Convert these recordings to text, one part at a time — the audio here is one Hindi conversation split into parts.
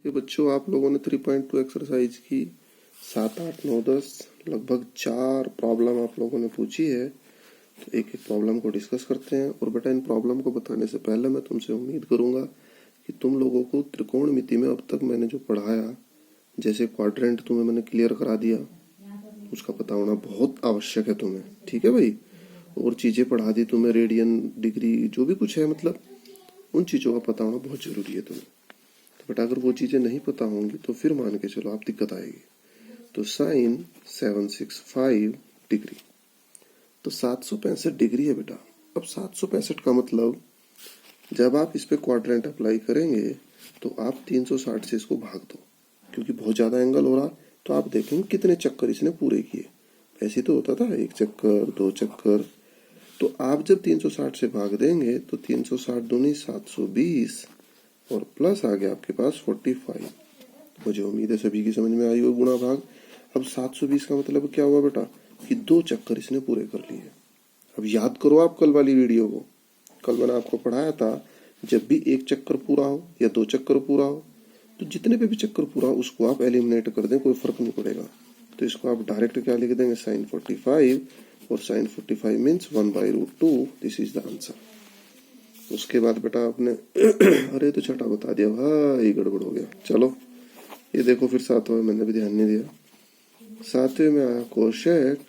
ये बच्चों आप लोगों ने 3.2 एक्सरसाइज की 7, 8, 9, 10 लगभग 4 प्रॉब्लम आप लोगों ने पूछी है। तो एक एक प्रॉब्लम को डिस्कस करते हैं। और बेटा इन प्रॉब्लम को बताने से पहले मैं तुमसे उम्मीद करूंगा कि तुम लोगों को त्रिकोणमिति में अब तक मैंने जो पढ़ाया, जैसे क्वाड्रेंट तुम्हें मैंने क्लियर करा दिया, उसका पता होना बहुत आवश्यक है तुम्हें। ठीक है भाई। और चीजें पढ़ा दी तुम्हें, रेडियन, डिग्री, जो भी कुछ है, मतलब उन चीजों का पता होना बहुत जरूरी है तुम्हें। तो बेटा अगर वो चीजें नहीं पता होंगी तो फिर मान के चलो आप दिक्कत आएगी। तो साइन 765 डिग्री तो 765 डिग्री है बेटा। अब 765 का मतलब जब आप इस पे क्वाड्रेंट अप्लाई करेंगे तो आप 360 से इसको भाग दो, क्योंकि बहुत ज्यादा एंगल हो रहा। तो आप देखेंगे कितने चक्कर इसने पूरे किए। ऐसे तो होता था 1 चक्कर, 2 चक्कर। तो आप जब 360 से भाग देंगे तो 360 दूनी 720 और प्लस आ गया आपके पास 45। मुझे उम्मीद है सभी की समझ में आई हो गुणा भाग। अब 720 का मतलब क्या हुआ बेटा कि 2 चक्कर इसने पूरे कर लिए। अब याद करो आप कल वाली वीडियो को। कल मैंने आपको पढ़ाया था जब भी 1 चक्कर पूरा हो या 2 चक्कर पूरा हो तो जितने पे भी चक्कर पूरा हो उसको आप एलिमिनेट कर दें, कोई फर्क नहीं पड़ेगा। तो इसको आप डायरेक्ट क्या लिख देंगे, साइन 45, और sine 45 means 1/√2। This is the answer. उसके बाद बेटा आपने अरे तो छठा बता दिया भाई, गड़बड़ हो गया। चलो ये देखो फिर सातवां, मैंने भी ध्यान नहीं दिया। सातवें में आया कोशेक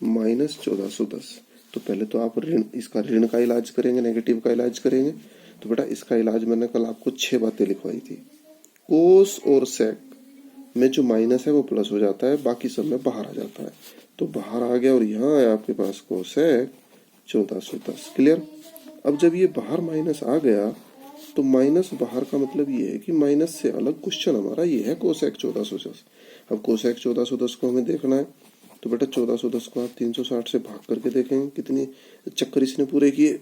-1410। तो पहले तो आप इसका ऋण का इलाज करेंगे, नेगेटिव का इलाज करेंगे। तो बेटा इसका इलाज मैंने कल आपको 6 बातें लिखवाई थी। कोस और सेक में जो माइनस है वो प्लस हो जाता है, बाकी सब में बाहर आ जाता है। तो बाहर आ गया और यहाँ आया आपके पास कोसेक 1410। क्लियर। अब जब ये बाहर माइनस आ गया तो माइनस बाहर का मतलब ये है कि माइनस से अलग क्वेश्चन हमारा ये है कोसेक 1410। अब कोसेक 1410 को हमें देखना है। तो बेटा 1410 को आप 360 से भाग करके देखेंगे कितने चक्कर इसने पूरे किए।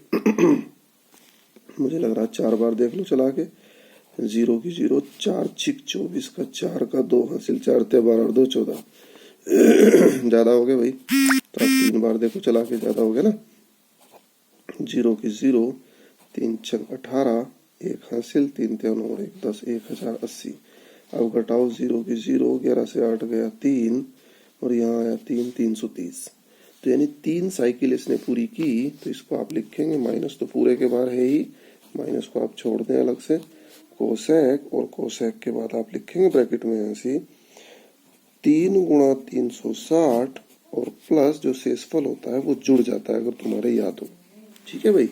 मुझे लग रहा है 4 बार देख लो चला के। 0 की 0, 4 6 24 का 4 का 2 हासिल, 4 × 12 और 2 14। ज्यादा हो गया भाई। तो आप 3 बार देखो चला के, ज्यादा हो गया ना। 0 की 0, 3 6 18, 1 हासिल, 3 × 9 और 1 10, 1080। अब घटाओ 0 की 0, 11 से 8 गया 3, और यहाँ आया 3, 330। तो यानी 3 साइकिल इसने पूरी की। तो इसको आप लिखेंगे, माइनस तो पूरे के बाहर है ही, माइनस को आप छोड़ दें अलग से। कोसेक और कोसेक के बाद आप लिखेंगे ब्रैकेट में ऐसे 3 × 360 और प्लस जो शेषफल होता है वो जुड़ जाता है, अगर तुम्हारे याद हो। ठीक है भाई।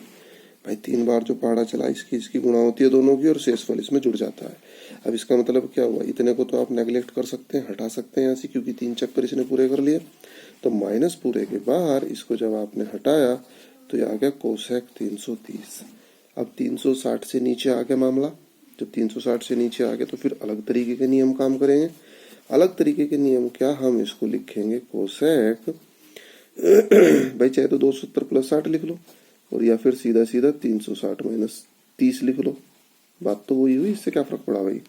भाई 3 बार जो पहाड़ा चला इसकी गुणा होती है दोनों की, और शेषफल इसमें जुड़ जाता है। अब इसका मतलब क्या हुआ, इतने को तो आप नेग्लेक्ट कर सकते हैं, हटा सकते हैं ऐसे, क्योंकि 3 चक्कर इसने पूरे कर लिए। तो माइनस पूरे के बाहर इसको जब आपने हटाया तो ये आ गया कोसेक 330। अब 360 से नीचे आ गया मामला। जब 360 से नीचे आ गया तो फिर अलग तरीके के नियम काम करेंगे। अलग तरीके के नियम क्या, हम इसको लिखेंगे कोसेक भाई चाहे तो 270 + 60 लिख लो, और या फिर सीधा सीधा 360 - 30 लिख लो। बात तो वही हुई, इससे क्या फर्क पड़ा भाई।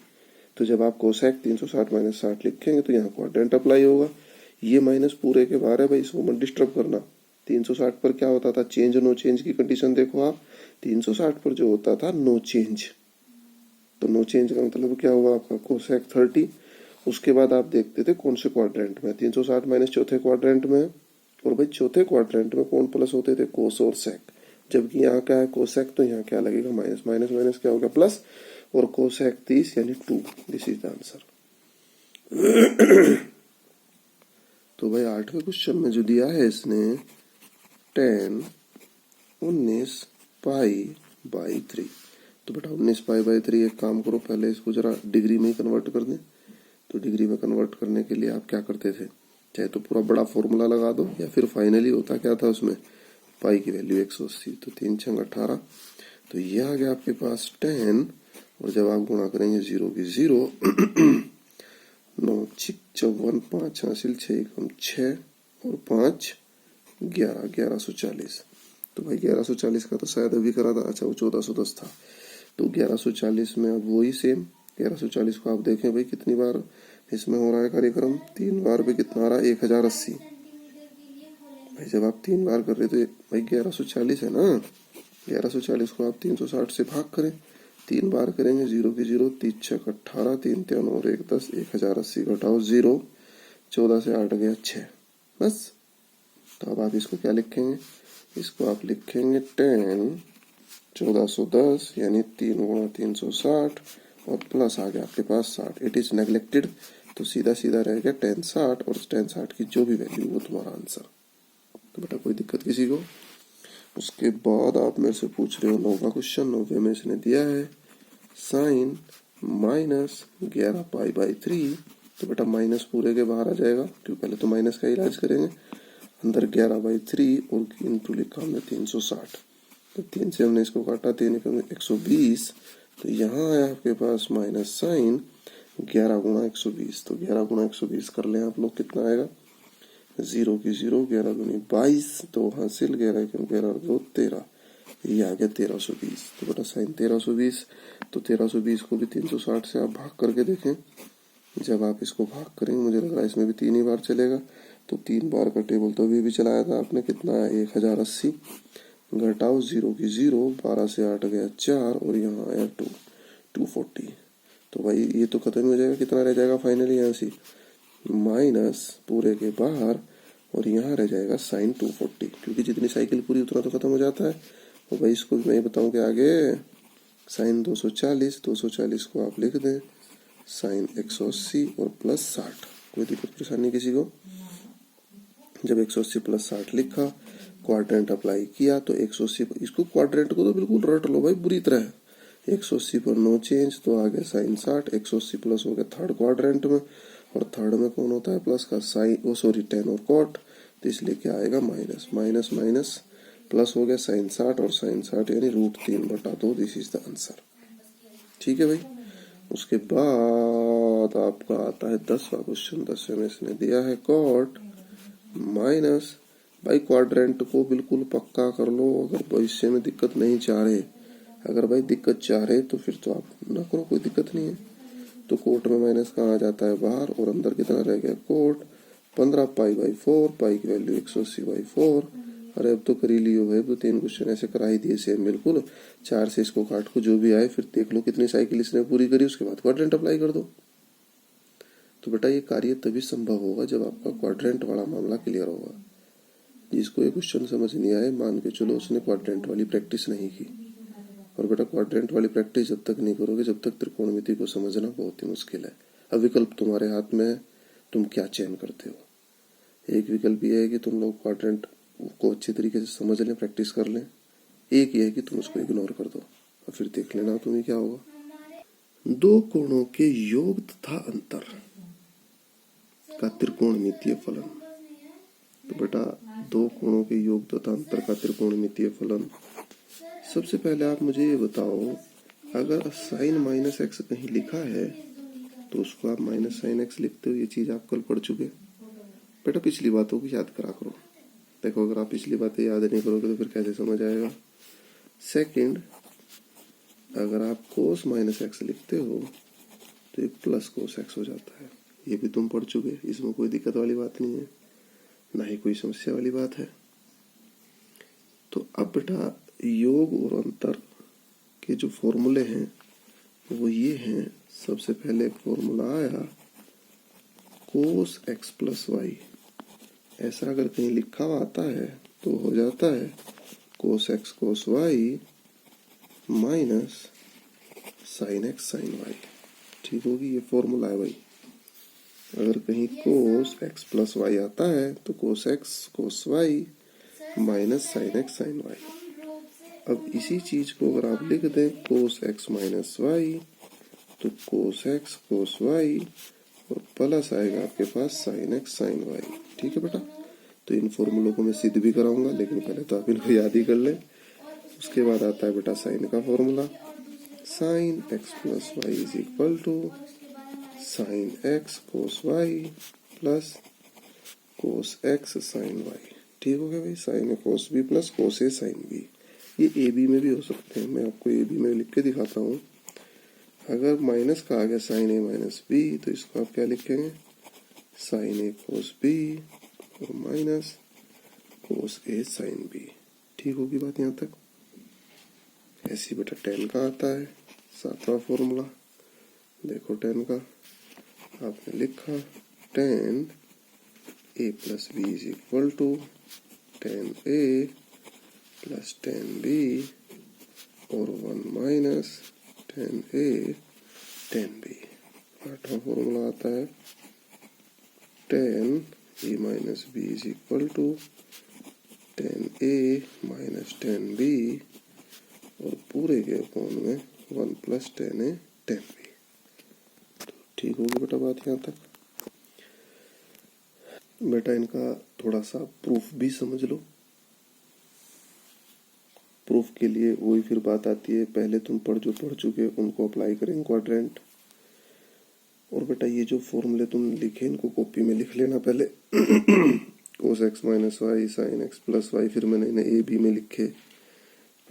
तो जब आप कोसेक 360 - 60 लिखेंगे तो यहाँ क्वाड्रेंट अप्लाई होगा। ये माइनस पूरे के बाहर है भाई, इसको मत डिस्टर्ब करना। 360 पर क्या होता था, चेंज नो चेंज की कंडीशन देखो आप। 360 पर जो होता था नो चेंज, तो नो चेंज का मतलब क्या हुआ आपका कोसेक 30। उसके बाद आप देखते थे कौन से क्वाड्रेंट में, 360 - चौथे क्वाड्रेंट में। और भाई चौथे क्वाड्रेंट में कौन प्लस होते थे, कोस और सेक। जबकि यहाँ क्या है कोसेक, तो यहाँ क्या लगेगा माइनस, माइनस माइनस क्या होगा प्लस, और कोसेक 30 यानी 2। This is the answer. तो भाई 8वें क्वेश्चन में जो दिया है इसने 10 19 π/3। तो बेटा 19 π/3, एक काम करो पहले इसको जरा डिग्री में ही कन्वर्ट कर दें। तो डिग्री में कन्वर्ट करने के लिए आप क्या करते थे, चाहे तो पूरा बड़ा फॉर्मूला लगा दो, या फिर फाइनली होता क्या था उसमें पाई की वैल्यू 180। तो 3 × 18, तो ये आ गया आपके पास 10। और जब आप गुणा करेंगे 0 की 0, 9 6 54, 5 हासिल, 6 × 6 और 5 11, 1140। तो भाई 1140 का तो शायद अभी करा था, अच्छा वो 1410 था। तो 1140 में अब वही सेम 1140 को आप देखें भाई कितनी बार इसमें हो रहा है कार्यक्रम, 3 बार पे कितना आ रहा है 1080। भाई जब आप 3 बार कर रहे तो भाई 1140 है ना, 1140 को आप 360 से भाग करें 3 बार करेंगे, 0 की 0, 3 छक 18, 3 3 और 1 10, 1080 घटाओ 0, 14 से 8 गया 6, बस। तो अब आप इसको क्या लिखेंगे, इसको आप लिखेंगे 10 1410 यानी 3 गुणा 360 और प्लस आ गया आपके पास 60। इट इज नेग्लेक्टेड, तो सीधा सीधा रह गया 10 60 और 10 60 की जो भी वैल्यू वो तुम्हारा आंसर। तो बेटा कोई दिक्कत किसी को? उसके बाद आप मेरे से पूछ रहे हो 9वां क्वेश्चन। 9वें में इसने दिया है साइन माइनस 11 पाई बाई 3। तो बेटा माइनस पूरे के बाहर आ जाएगा, क्योंकि पहले तो माइनस का इलाज करेंगे। अंदर 11/3 और इंटू लिखा हमने 360, तो 3 से हमने इसको काटा, 3 120। तो यहाँ आया आपके पास माइनस साइन 11 गुणा 120। तो 11 गुणा 120 कर लें आप लोग, कितना आएगा, 0 की 0, 11 दूनी 22, तो हासिल 11 11 2 13, ये आ गया 1320। तो बेटा साइन 1320, तो 1320 को भी 360 से आप भाग करके देखें। जब आप इसको भाग करेंगे, मुझे लग रहा है इसमें भी 3 ही बार चलेगा, तो 3 बार का टेबल तो अभी भी चलाया था आपने, कितना है 1080, घटाओ 0 की 0, 12 से 8 गया 4 और यहाँ आया 240। तो भाई ये तो खत्म हो जाएगा, कितना रह जाएगा फाइनली यहाँ से माइनस पूरे के बाहर और यहाँ रह जाएगा साइन 240, क्योंकि जितनी साइकिल पूरी उतना तो खत्म हो जाता है। और भाई इसको मैं बताऊं कि आगे साइन 240 को आप लिख दें साइन 180 और प्लस 60। कोई दिक्कत परेशानी किसी को? जब 180 प्लस 60 लिखा, क्वाड्रेंट अप्लाई किया, तो 180 इसको क्वाड्रेंट को तो बिल्कुल रट लो भाई बुरी तरह। 180 पर नो चेंज, तो आ गया साइन 60। 180 प्लस हो गया थर्ड क्वाड्रेंट में, और थर्ड में कौन होता है प्लस का साइन, ओ सॉरी 10 और कॉट, तो इसलिए क्या आएगा माइनस माइनस माइनस प्लस हो गया साइन 60 और साइन 60 यानी √3/2। This is the answer. ठीक है भाई। उसके बाद आपका आता है 10वां क्वेश्चन। 10वें में इसने दिया है कॉट माइनस, भाई क्वाड्रेंट को बिल्कुल पक्का कर लो, अगर भविष्य में दिक्कत नहीं चाह रहे। अगर भाई दिक्कत चाह रहे तो फिर तो आप ना करो, कोई दिक्कत नहीं है। तो कोट में माइनस कहाँ आ जाता है बाहर, और अंदर कितना रह गया कोट 15 पाई/4, पाई की वैल्यू 180/4। अरे अब तो कर ही लियो भाई, तो 3 क्वेश्चन ऐसे करा ही दिए सेम बिल्कुल। 4 से इसको काट को जो भी आए, फिर देख लो कितनी साइकिल इसने पूरी करी, उसके बाद क्वाड्रेंट अप्लाई कर दो। तो बेटा ये कार्य तभी संभव होगा जब आपका क्वाड्रेंट वाला मामला क्लियर होगा। जिसको ये क्वेश्चन समझ नहीं आए, मान के चलो उसने क्वाड्रेंट वाली प्रैक्टिस नहीं की। और बेटा क्वाड्रेंट वाली प्रैक्टिस जब तक नहीं करोगे, जब तक त्रिकोणमिति को समझना बहुत ही मुश्किल है। अब विकल्प तुम्हारे हाथ में है, तुम क्या चयन करते हो। एक विकल्प ये है कि तुम लोग क्वाड्रेंट को अच्छी तरीके से समझ लें, प्रैक्टिस कर लें। एक ये है कि तुम उसको इग्नोर कर दो और फिर देख लेना तुम्हें क्या होगा। दो कोणों के योग तथा अंतर का त्रिकोणमितीय फलन। तो बेटा दो कोणों के योग तथा अंतर का त्रिकोणमितीय फलन, सबसे पहले आप मुझे ये बताओ, अगर साइन माइनस एक्स कहीं लिखा है तो उसको आप माइनस साइन एक्स लिखते हो। ये चीज आप कल पढ़ चुके। बेटा पिछली बातों को याद करा करो। देखो अगर आप पिछली बातें याद नहीं करोगे तो फिर कैसे समझ आएगा। सेकंड, अगर आप कोस माइनस एक्स लिखते हो तो ये प्लस कोस एक्स हो जाता है। ये भी तुम पढ़ चुके, इसमें कोई दिक्कत वाली बात नहीं है, ना ही कोई समस्या वाली बात है। तो अब बेटा योग और अंतर के जो फॉर्मूले हैं वो ये हैं। सबसे पहले एक फॉर्मूला आया कोस एक्स प्लस वाई। ऐसा अगर कहीं लिखा हुआ आता है तो हो जाता है cos x cos y minus sine x sine y. ठीक होगी, ये फॉर्मूला है भाई। अगर कहीं कोस एक्स प्लस वाई आता है तो cos x cos y minus sine x sine y. अब इसी चीज को अगर आप लिख दें कोस एक्स माइनस वाई, तो कोस एक्स कोस वाई और प्लस आएगा आपके पास साइन एक्स साइन वाई। ठीक है बेटा। तो इन फॉर्मूलों को मैं सिद्ध भी कराऊंगा, लेकिन पहले तो आप इनको याद ही कर लें। उसके बाद आता है बेटा साइन का formula, sine x plus y is equal to sine x cos y plus cos x sine y. ठीक हो गया भाई। Sine A cos B plus cos A sine B. ये ए बी में भी हो सकते हैं, मैं आपको ए बी में लिख के दिखाता हूँ। अगर माइनस का आ गया साइन ए माइनस बी, तो इसको आप क्या लिखेंगे साइन ए कोस बी और minus cos A sine B. ठीक होगी बात यहाँ तक। ऐसी बेटा 10 का आता है सातवां फॉर्मूला देखो tan का, आपने लिखा tan a plus B is equal to tan a plus tan b और 1 minus tan a tan b। आठवां फॉर्मूला आता है tan a minus B is equal to tan a minus tan b और पूरे के अपॉन में 1 plus tan a tan b। ठीक होगी बेटा बात यहाँ तक। बेटा इनका थोड़ा सा प्रूफ भी समझ लो। प्रूफ के लिए वही फिर बात आती है, पहले तुम पढ़ चुके उनको अप्लाई करेंगे क्वाड्रेंट। और बेटा ये जो फॉर्मूले तुम लिखे इनको कॉपी में लिख लेना पहले cos x minus y sine x plus y, फिर मैंने इन्हें ए बी में लिखे।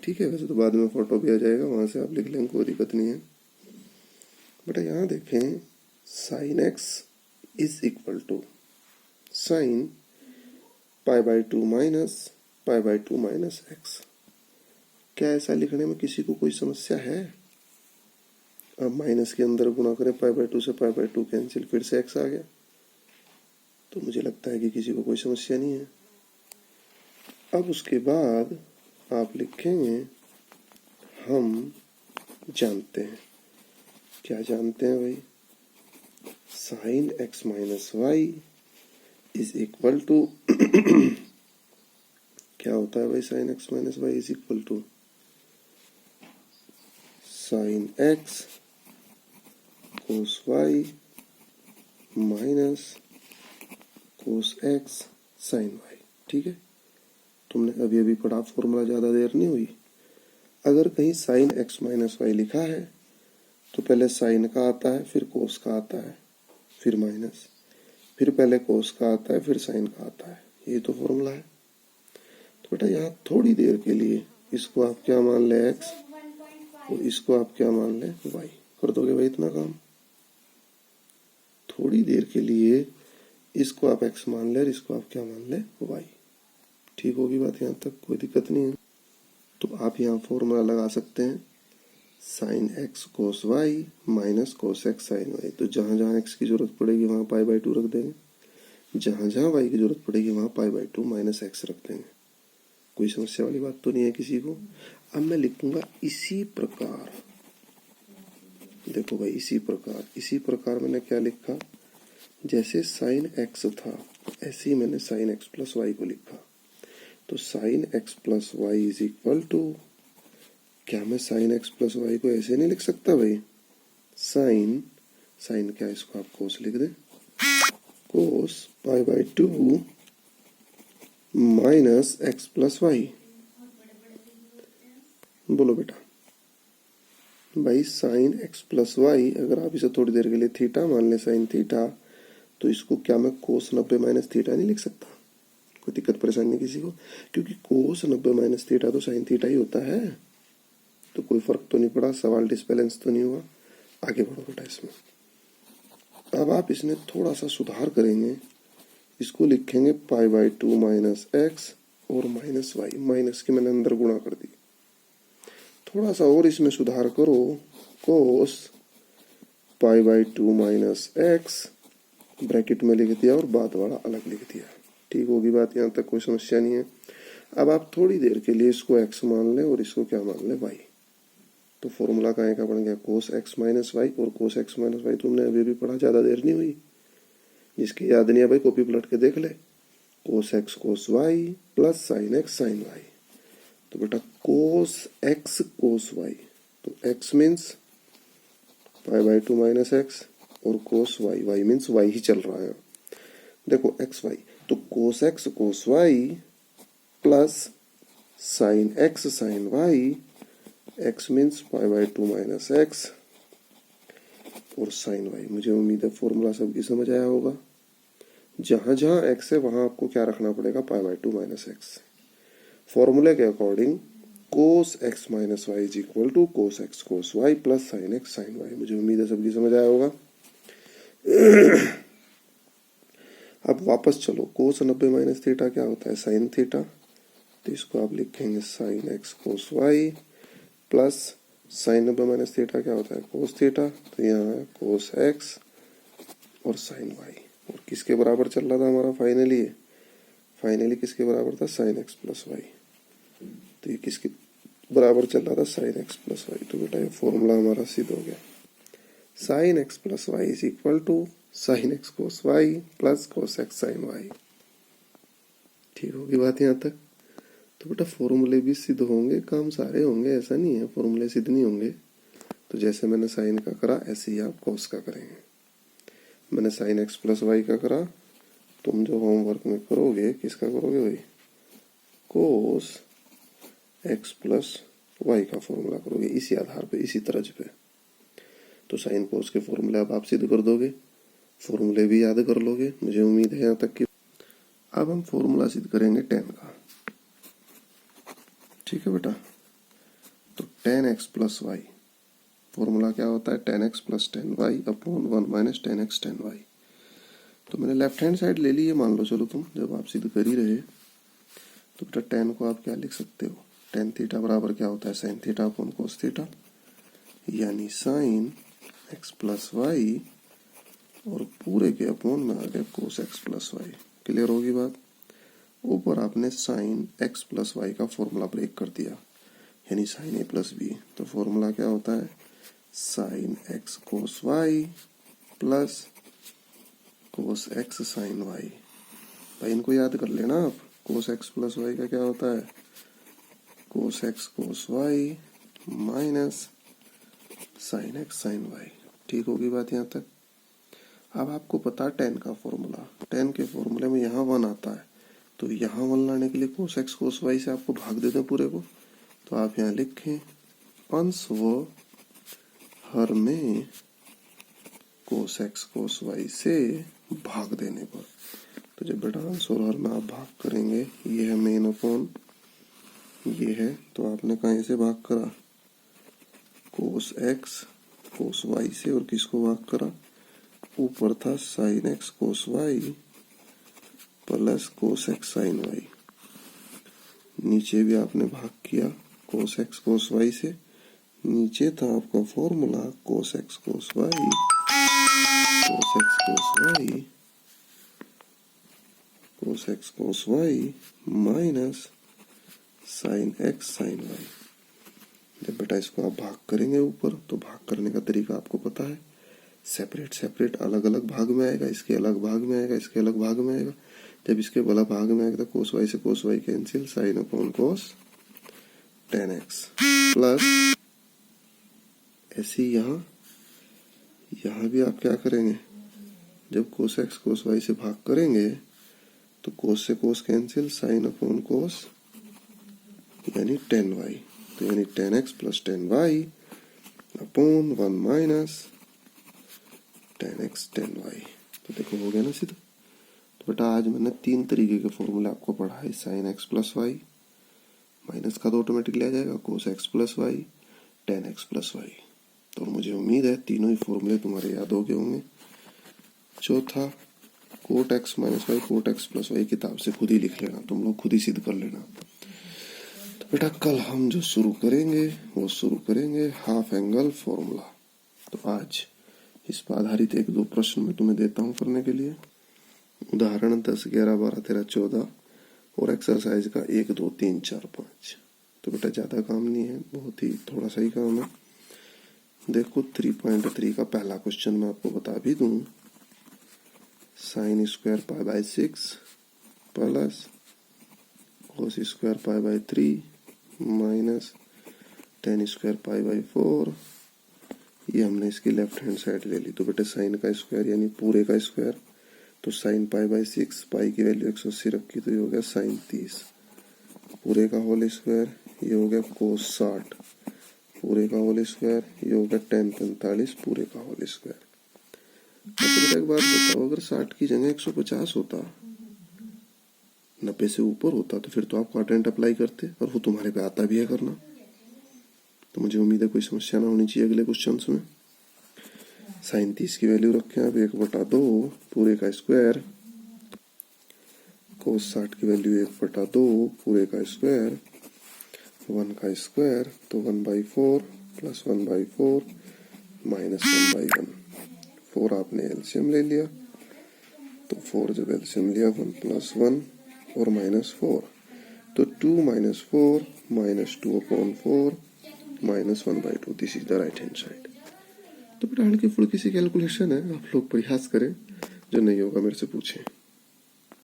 ठीक है, वैसे तो बाद में फोटो भी आ जाएगा, वहां से आप लिख लेंगे, कोई दिक्कत नहीं है। बेटा यहाँ देखें sine x is equal to sine pi by two minus x. क्या ऐसा लिखने में किसी को कोई समस्या है? अब माइनस के अंदर गुणा करें पाई बाई टू से, पाई बाई टू कैंसिल, फिर से एक्स आ गया, तो मुझे लगता है कि किसी को कोई समस्या नहीं है। अब उसके बाद आप लिखेंगे हम जानते हैं। क्या जानते हैं भाई? Sine x minus y is equal to क्या होता है भाई? Sine x minus y is equal to sine x cos y minus cos x sine y. ठीक है, तुमने अभी अभी पढ़ा, फॉर्मूला ज्यादा देर नहीं हुई। अगर कहीं साइन एक्स माइनस वाई लिखा है तो पहले साइन का आता है, फिर कोस का आता है, फिर माइनस, फिर पहले कोस का आता है, फिर साइन का आता है। ये तो फॉर्मूला है। तो बेटा यहाँ थोड़ी देर के लिए इसको आप क्या मान ले एक्स और इसको आप क्या मान ले वाई। कर दोगे भाई इतना काम? थोड़ी देर के लिए इसको आप एक्स मान ले और इसको आप क्या मान ले वाई। ठीक होगी बात यहाँ तक? कोई दिक्कत नहीं है। तो आप यहाँ फॉर्मूला लगा सकते हैं sine x cos y minus cos x sine y. तो जहां जहां एक्स की जरूरत पड़ेगी वहां पाई बाई टू रख देंगे, जहां जहां वाई की जरूरत पड़ेगी वहां पाई बाई टू माइनस एक्स रख देंगे। कोई समस्या वाली बात तो नहीं है किसी को। अब मैं लिखूंगा इसी प्रकार। देखो भाई इसी प्रकार मैंने क्या लिखा? जैसे साइन एक्स था ऐसे ही मैंने साइन एक्स प्लस वाई को लिखा। तो sine x plus y is equal to, क्या मैं साइन एक्स प्लस वाई को ऐसे नहीं लिख सकता भाई? साइन क्या, इसको आप कोस लिख दे, cos pi by two minus x plus y. बोलो बेटा भाई साइन एक्स प्लस वाई, अगर आप इसे थोड़ी देर के लिए थीटा मान ले, साइन थीटा, तो इसको क्या मैं कोस 90 माइनस थीटा नहीं लिख सकता? कोई दिक्कत परेशानी नहीं किसी को? क्योंकि कोस 90 माइनस थीटा तो साइन थीटा ही होता है। तो कोई फर्क तो नहीं पड़ा, सवाल डिसबैलेंस तो नहीं हुआ। आगे बढ़ो बेटा इसमें। अब आप इसमें थोड़ा सा सुधार करेंगे, इसको लिखेंगे पाई बाई टू माइनस एक्स और माइनस वाई। माइनस के मैंने अंदर गुणा कर दी। थोड़ा सा और इसमें सुधार करो, cos pi by two minus x bracket में लिख दिया और बाद वाला अलग लिख दिया। ठीक होगी बात यहाँ तक? कोई समस्या नहीं है। अब आप थोड़ी देर के लिए इसको x मान लें और इसको क्या मान लें? y। तो फॉर्मूला का बन गया कोस x माइनस वाई, और कोस x माइनस वाई तुमने अभी भी पढ़ा, ज्यादा देर नहीं हुई। जिसकी याद नहीं है भाई कॉपी पलट के देख ले। Cos x cos y plus sine x sine y। तो बेटा कोस x कोस y, तो x means pi by two minus x और कोस y मीन्स y ही चल रहा है। देखो x y, तो cos x cos y plus sine x sine y, x means pi by two minus x और साइन y। मुझे उम्मीद है फॉर्मूला सबकी समझ आया होगा। जहां जहां x है वहां आपको क्या रखना पड़ेगा? Pi by two minus x. फॉर्मूले के according cos x minus y is equal to cos x cos y plus sine x sine y। मुझे उम्मीद है सबकी समझ आया होगा। अब वापस चलो, कोस 90 माइनस थीटा क्या होता है? Sine theta. तो इसको आप लिखेंगे sine x cos y plus sine 90 minus theta क्या होता है? Cos theta. तो यहाँ है कोस एक्स और साइन वाई। और किसके बराबर चल रहा था हमारा फाइनली किसके बराबर था? Sine x plus y. तो ये किसके बराबर चल रहा था? Sine x plus y. तो बेटा ये फॉर्मूला हमारा सिद्ध हो गया। Sine x plus y is equal to sine x cos y plus cos x sine y. ठीक होगी बात यहाँ तक? तो बेटा फॉर्मूले भी सिद्ध होंगे, काम सारे होंगे, ऐसा नहीं है फॉर्मूले सिद्ध नहीं होंगे। तो जैसे मैंने साइन का करा ऐसे ही आप कोस का करेंगे। मैंने साइन एक्स प्लस वाई का करा, तुम जो होमवर्क में करोगे किसका करोगे भाई? कोस एक्स प्लस वाई का फॉर्मूला करोगे, इसी आधार पे, इसी तर्ज पे। तो साइन कोस के फॉर्मूले अब आप सिद्ध कर दोगे, फॉर्मूले भी याद कर लोगे, मुझे उम्मीद है यहाँ तक कि। अब हम फॉर्मूला सिद्ध करेंगे tan का। ठीक है बेटा। तो tan x plus y, formula क्या होता है? tan x plus tan y upon 1 minus tan x tan y। तो मैंने लेफ्ट हैंड साइड ले ली है, मान लो। चलो तुम जब आप सिद्ध कर ही रहे तो बेटा tan को आप क्या लिख सकते हो? tan थीटा बराबर क्या होता है? Sine theta upon cos theta, यानी साइन एक्स प्लस वाई और पूरे के अपॉन में आ गया cos x plus y. Clear होगी बात? ऊपर आपने साइन एक्स प्लस वाई का फॉर्मूला ब्रेक कर दिया, यानी साइन ए प्लस बी। तो फॉर्मूला क्या होता है? Sine x cos y plus cos x sine y. भाई इनको याद कर लेना आप। कोस एक्स प्लस वाई का क्या होता है? Cos x cos y minus sine x sine y. ठीक होगी बात यहाँ तक? अब आपको पता tan का फॉर्मूला, tan के फॉर्मूले में यहाँ 1 आता है, तो यहाँ 1 लाने के लिए कोस एक्स कोस वाई से आपको भाग देते हैं पूरे को। तो आप यहाँ लिखें अंश व हर में कोस एक्स कोस वाई से भाग देने पर। तो जब बेटा अंश और हर में आप भाग करेंगे, ये है मेन अपॉन ये है, तो आपने कहाँ से भाग करा? कोस एक्स कोस वाई से। और किसको भाग करा? ऊपर था sine x cos y plus cos x sine y. नीचे भी आपने भाग किया कोस एक्स कोस वाई से। नीचे था आपका formula cos x cos y cos x cos y minus sine x sine y. जब बेटा इसको आप भाग करेंगे ऊपर, तो भाग करने का तरीका आपको पता है, सेपरेट सेपरेट अलग अलग भाग में आएगा, इसके अलग भाग में आएगा, इसके अलग भाग में आएगा। जब इसके बड़ा भाग में आएगा तो कोस वाई से cos y cancel, sine upon cos tan x plus ऐसे ही यहाँ भी आप क्या करेंगे? जब कोस एक्स कोस वाई से भाग करेंगे तो कोस से कोस कैंसिल, साइन अपॉन कोस यानी tan y। तो यानी tan x plus tan y upon 1 minus tan x tan y। तो देखो हो गया ना सीधा। तो बेटा आज मैंने 3 तरीके के फॉर्मूले आपको पढ़ाए। Sine x plus y, minus का तो ऑटोमेटिकली आ जाएगा, cos x plus y, tan x plus y. तो मुझे उम्मीद है तीनों ही फॉर्मूले तुम्हारे याद हो गए होंगे। चौथा cot x minus y cot x plus y, किताब से खुद ही लिख लेना, तुम लोग खुद ही सिद्ध कर लेना। तो बेटा कल हम जो शुरू करेंगे वो शुरू करेंगे हाफ एंगल फॉर्मूला। तो आज इस पर आधारित 1-2 प्रश्न मैं तुम्हें देता हूँ करने के लिए। उदाहरण 10, 11, 12, 13, 14 और एक्सरसाइज का 1, 2, 3, 4, 5। तो बेटा ज्यादा काम नहीं है, बहुत ही थोड़ा सा ही काम है। देखो 3.3 का पहला क्वेश्चन मैं आपको बता भी दूं। Sine square pi by 6 plus cos square pi by 3 minus tan square pi by 4। ये हमने इसकी लेफ्ट हैंड साइड ले ली। तो बेटे साइन का स्क्वायर यानी पूरे का स्क्वायर, तो साइन पाई बाय 6, पाई की वैल्यू 180 रखी, तो ये हो गया साइन 30। पूरे का होल स्क्वायर, ये हो गया कोस 60 पूरे का होल स्क्वायर, ये हो गया tan 45 पूरे का होल स्क्वायर। तो एक बात बताओ, अगर 60 की जगह 150 होता, 90 से ऊपर होता, तो फिर तो आप क्वाड्रेंट अप्लाई करते, और वो तुम्हारे पे आता भी है करना। तो मुझे उम्मीद है कोई समस्या ना होनी चाहिए अगले क्वेश्चन में। साइन 30 की वैल्यू रखें आप 1/2 पूरे का स्क्वायर, कोस 60 की वैल्यू 1/2 पूरे का स्क्वायर, 1 का स्क्वायर तो 1/4 प्लस 1/4 माइनस 1/1। 4 आपने एलसीएम ले लिया, तो 4 जब एलसीएम लिया 1 + 1 और -4, तो 2 - 4 -2/4 -1/2, this is the right hand side. तो बेटा हल्की फुल्की सी कैलकुलेशन है, आप लोग प्रयास करें, जो नहीं होगा मेरे से पूछें।